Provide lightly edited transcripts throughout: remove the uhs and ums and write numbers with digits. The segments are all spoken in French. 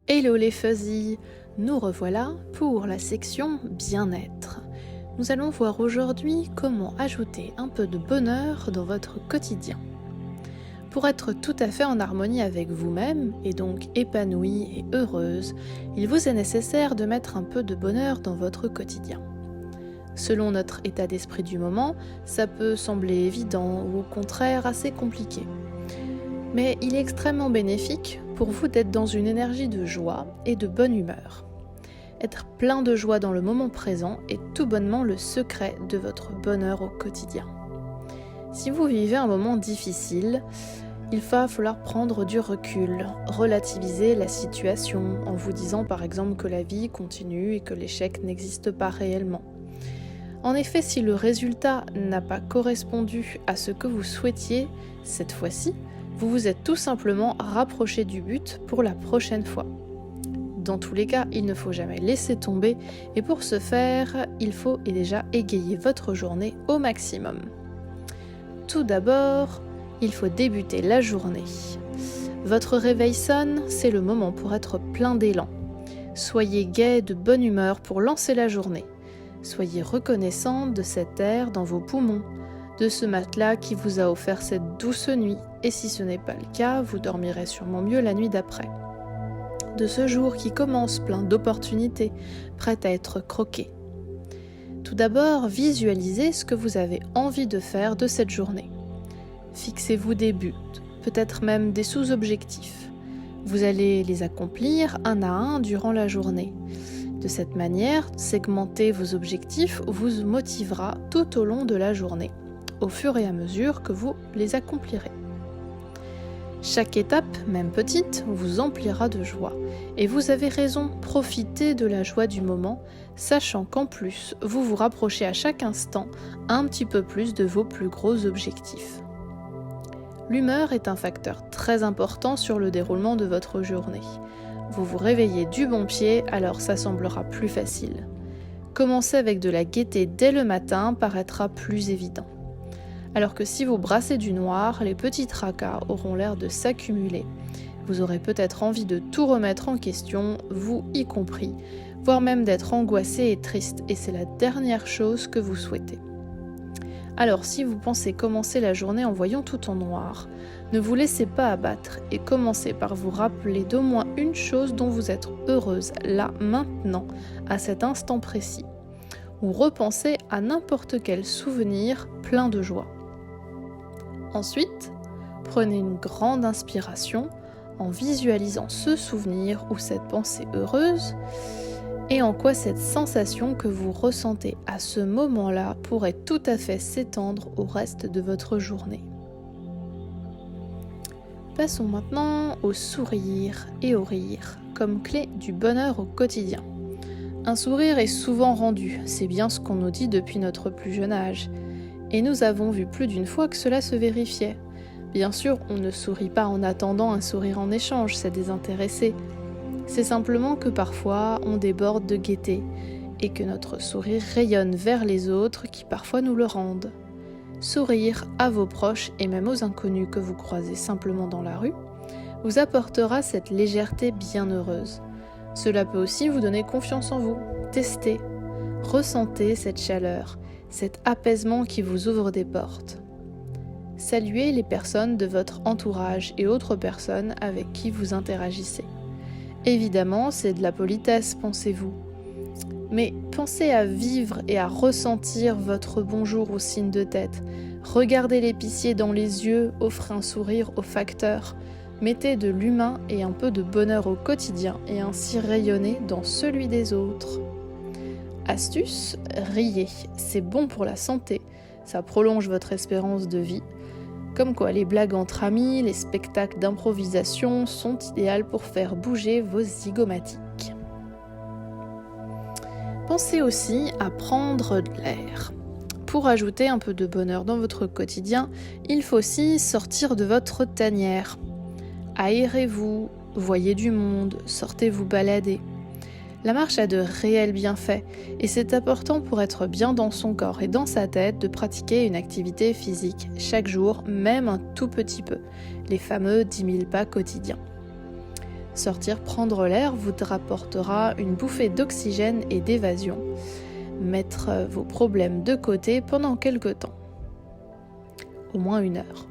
Hello les fuzzy, nous revoilà pour la section bien-être. Nous allons voir aujourd'hui comment ajouter un peu de bonheur dans votre quotidien. Pour être tout à fait en harmonie avec vous-même et donc épanouie et heureuse, il vous est nécessaire de mettre un peu de bonheur dans votre quotidien. Selon notre état d'esprit du moment, ça peut sembler évident ou au contraire assez compliqué. Mais il est extrêmement bénéfique pour vous d'être dans une énergie de joie et de bonne humeur. Être plein de joie dans le moment présent est tout bonnement le secret de votre bonheur au quotidien. Si vous vivez un moment difficile, il va falloir prendre du recul, relativiser la situation en vous disant par exemple que la vie continue et que l'échec n'existe pas réellement. En effet, si le résultat n'a pas correspondu à ce que vous souhaitiez cette fois-ci, vous vous êtes tout simplement rapproché du but pour la prochaine fois. Dans tous les cas, il ne faut jamais laisser tomber et pour ce faire, il faut déjà égayer votre journée au maximum. Tout d'abord, il faut débuter la journée. Votre réveil sonne, c'est le moment pour être plein d'élan. Soyez gai, de bonne humeur pour lancer la journée. Soyez reconnaissant de cet air dans vos poumons, de ce matelas qui vous a offert cette douce nuit, et si ce n'est pas le cas, vous dormirez sûrement mieux la nuit d'après. De ce jour qui commence plein d'opportunités, prêt à être croqué. Tout d'abord, visualisez ce que vous avez envie de faire de cette journée. Fixez-vous des buts, peut-être même des sous-objectifs. Vous allez les accomplir un à un durant la journée. De cette manière, segmenter vos objectifs vous motivera tout au long de la journée, au fur et à mesure que vous les accomplirez. Chaque étape, même petite, vous emplira de joie. Et vous avez raison, profitez de la joie du moment, sachant qu'en plus, vous vous rapprochez à chaque instant un petit peu plus de vos plus gros objectifs. L'humeur est un facteur très important sur le déroulement de votre journée. Vous vous réveillez du bon pied, alors ça semblera plus facile. Commencer avec de la gaieté dès le matin paraîtra plus évident. Alors que si vous brassez du noir, les petits tracas auront l'air de s'accumuler. Vous aurez peut-être envie de tout remettre en question, vous y compris, voire même d'être angoissé et triste, et c'est la dernière chose que vous souhaitez. Alors si vous pensez commencer la journée en voyant tout en noir, ne vous laissez pas abattre et commencez par vous rappeler d'au moins une chose dont vous êtes heureuse là, maintenant, à cet instant précis. Ou repensez à n'importe quel souvenir plein de joie. Ensuite, prenez une grande inspiration en visualisant ce souvenir ou cette pensée heureuse et en quoi cette sensation que vous ressentez à ce moment-là pourrait tout à fait s'étendre au reste de votre journée. Passons maintenant au sourire et au rire comme clé du bonheur au quotidien. Un sourire est souvent rendu, c'est bien ce qu'on nous dit depuis notre plus jeune âge. Et nous avons vu plus d'une fois que cela se vérifiait. Bien sûr, on ne sourit pas en attendant un sourire en échange, c'est désintéressé. C'est simplement que parfois, on déborde de gaieté et que notre sourire rayonne vers les autres qui parfois nous le rendent. Sourire à vos proches et même aux inconnus que vous croisez simplement dans la rue vous apportera cette légèreté bienheureuse. Cela peut aussi vous donner confiance en vous. Testez, ressentez cette chaleur, cet apaisement qui vous ouvre des portes. Saluez les personnes de votre entourage et autres personnes avec qui vous interagissez. Évidemment, c'est de la politesse, pensez-vous. Mais pensez à vivre et à ressentir votre bonjour au signe de tête. Regardez l'épicier dans les yeux, offrez un sourire au facteur. Mettez de l'humain et un peu de bonheur au quotidien et ainsi rayonnez dans celui des autres. Astuce, riez, c'est bon pour la santé, ça prolonge votre espérance de vie. Comme quoi les blagues entre amis, les spectacles d'improvisation sont idéaux pour faire bouger vos zygomatiques. Pensez aussi à prendre de l'air. Pour ajouter un peu de bonheur dans votre quotidien, il faut aussi sortir de votre tanière. Aérez-vous, voyez du monde, sortez vous balader. La marche a de réels bienfaits et c'est important pour être bien dans son corps et dans sa tête de pratiquer une activité physique chaque jour, même un tout petit peu, les fameux 10 000 pas quotidiens. Sortir prendre l'air vous rapportera une bouffée d'oxygène et d'évasion. Mettre vos problèmes de côté pendant quelque temps. Au moins 1 heure.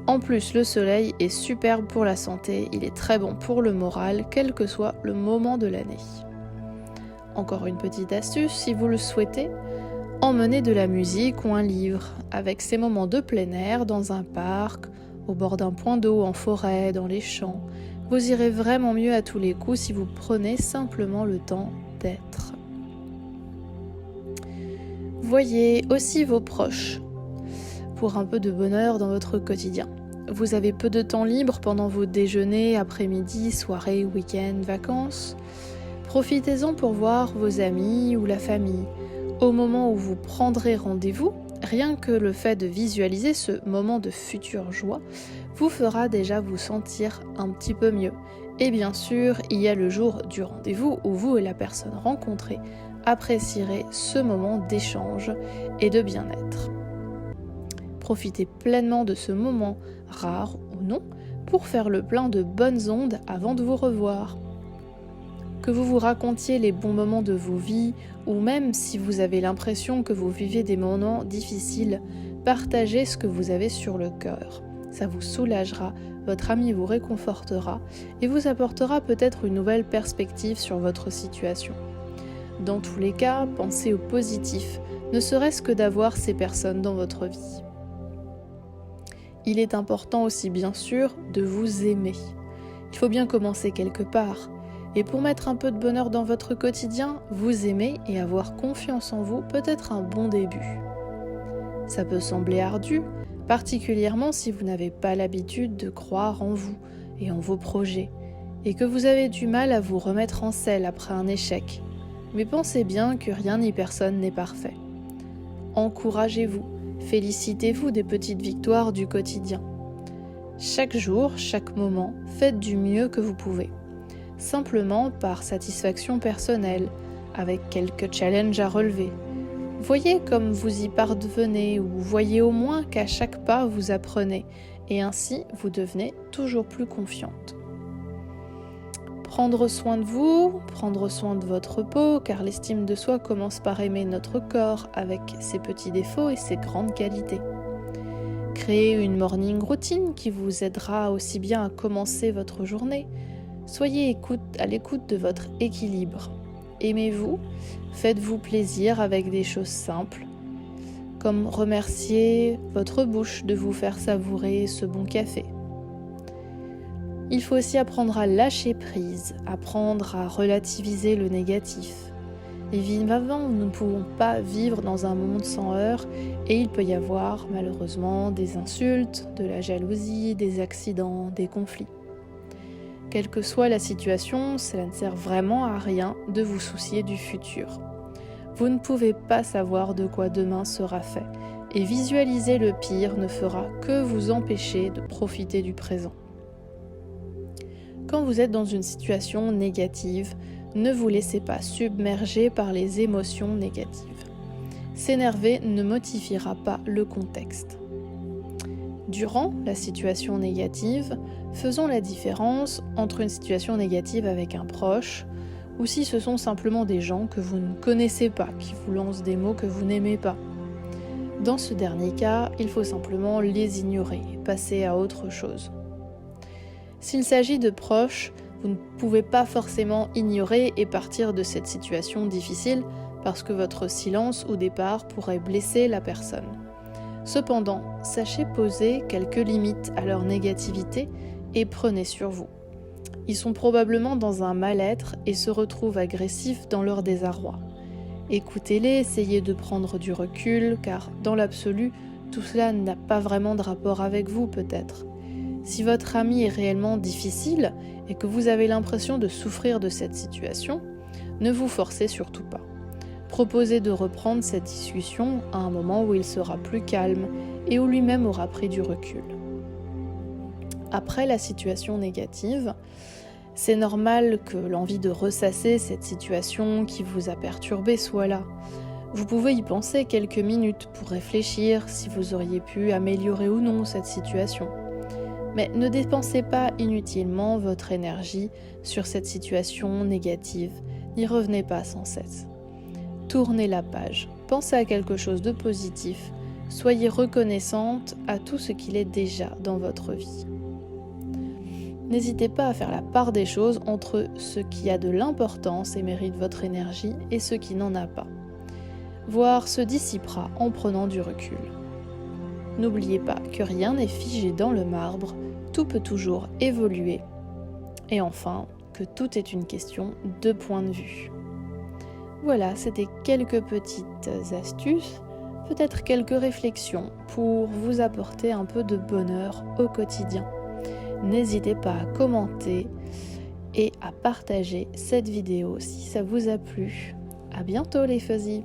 En plus, le soleil est superbe pour la santé, il est très bon pour le moral, quel que soit le moment de l'année. Encore une petite astuce, si vous le souhaitez, emmenez de la musique ou un livre, avec ces moments de plein air dans un parc, au bord d'un point d'eau, en forêt, dans les champs. Vous irez vraiment mieux à tous les coups si vous prenez simplement le temps d'être. Voyez aussi vos proches pour un peu de bonheur dans votre quotidien. Vous avez peu de temps libre pendant vos déjeuners, après-midi, soirées, week-ends, vacances. Profitez-en pour voir vos amis ou la famille. Au moment où vous prendrez rendez-vous, rien que le fait de visualiser ce moment de future joie vous fera déjà vous sentir un petit peu mieux. Et bien sûr, il y a le jour du rendez-vous où vous et la personne rencontrée apprécierez ce moment d'échange et de bien-être. Profitez pleinement de ce moment, rare ou non, pour faire le plein de bonnes ondes avant de vous revoir. Que vous vous racontiez les bons moments de vos vies, ou même si vous avez l'impression que vous vivez des moments difficiles, partagez ce que vous avez sur le cœur. Ça vous soulagera, votre ami vous réconfortera et vous apportera peut-être une nouvelle perspective sur votre situation. Dans tous les cas, pensez au positif, ne serait-ce que d'avoir ces personnes dans votre vie. Il est important aussi bien sûr de vous aimer. Il faut bien commencer quelque part. Et pour mettre un peu de bonheur dans votre quotidien, vous aimer et avoir confiance en vous peut être un bon début. Ça peut sembler ardu, particulièrement si vous n'avez pas l'habitude de croire en vous et en vos projets, et que vous avez du mal à vous remettre en selle après un échec. Mais pensez bien que rien ni personne n'est parfait. Encouragez-vous, félicitez-vous des petites victoires du quotidien. Chaque jour, chaque moment, faites du mieux que vous pouvez. Simplement par satisfaction personnelle, avec quelques challenges à relever. Voyez comme vous y parvenez ou voyez au moins qu'à chaque pas vous apprenez et ainsi vous devenez toujours plus confiante. Prendre soin de vous, prendre soin de votre peau, car l'estime de soi commence par aimer notre corps avec ses petits défauts et ses grandes qualités. Créez une morning routine qui vous aidera aussi bien à commencer votre journée. Soyez à l'écoute de votre équilibre. Aimez-vous, faites-vous plaisir avec des choses simples, comme remercier votre bouche de vous faire savourer ce bon café. Il faut aussi apprendre à lâcher prise, apprendre à relativiser le négatif. Évidemment, nous ne pouvons pas vivre dans un monde sans heurts et il peut y avoir malheureusement des insultes, de la jalousie, des accidents, des conflits. Quelle que soit la situation, cela ne sert vraiment à rien de vous soucier du futur. Vous ne pouvez pas savoir de quoi demain sera fait, et visualiser le pire ne fera que vous empêcher de profiter du présent. Quand vous êtes dans une situation négative, ne vous laissez pas submerger par les émotions négatives. S'énerver ne modifiera pas le contexte. Durant la situation négative, faisons la différence entre une situation négative avec un proche ou si ce sont simplement des gens que vous ne connaissez pas, qui vous lancent des mots que vous n'aimez pas. Dans ce dernier cas, il faut simplement les ignorer et passer à autre chose. S'il s'agit de proches, vous ne pouvez pas forcément ignorer et partir de cette situation difficile parce que votre silence au départ pourrait blesser la personne. Cependant, sachez poser quelques limites à leur négativité et prenez sur vous. Ils sont probablement dans un mal-être et se retrouvent agressifs dans leur désarroi. Écoutez-les, essayez de prendre du recul, car dans l'absolu, tout cela n'a pas vraiment de rapport avec vous peut-être. Si votre ami est réellement difficile et que vous avez l'impression de souffrir de cette situation, ne vous forcez surtout pas. Proposez de reprendre cette discussion à un moment où il sera plus calme et où lui-même aura pris du recul. Après la situation négative, c'est normal que l'envie de ressasser cette situation qui vous a perturbé soit là. Vous pouvez y penser quelques minutes pour réfléchir si vous auriez pu améliorer ou non cette situation. Mais ne dépensez pas inutilement votre énergie sur cette situation négative, n'y revenez pas sans cesse. Tournez la page, pensez à quelque chose de positif, soyez reconnaissante à tout ce qu'il est déjà dans votre vie. N'hésitez pas à faire la part des choses entre ce qui a de l'importance et mérite votre énergie et ce qui n'en a pas. Voire se dissipera en prenant du recul. N'oubliez pas que rien n'est figé dans le marbre, tout peut toujours évoluer. Et enfin, que tout est une question de point de vue. Voilà, c'était quelques petites astuces, peut-être quelques réflexions pour vous apporter un peu de bonheur au quotidien. N'hésitez pas à commenter et à partager cette vidéo si ça vous a plu. À bientôt les fuzzies!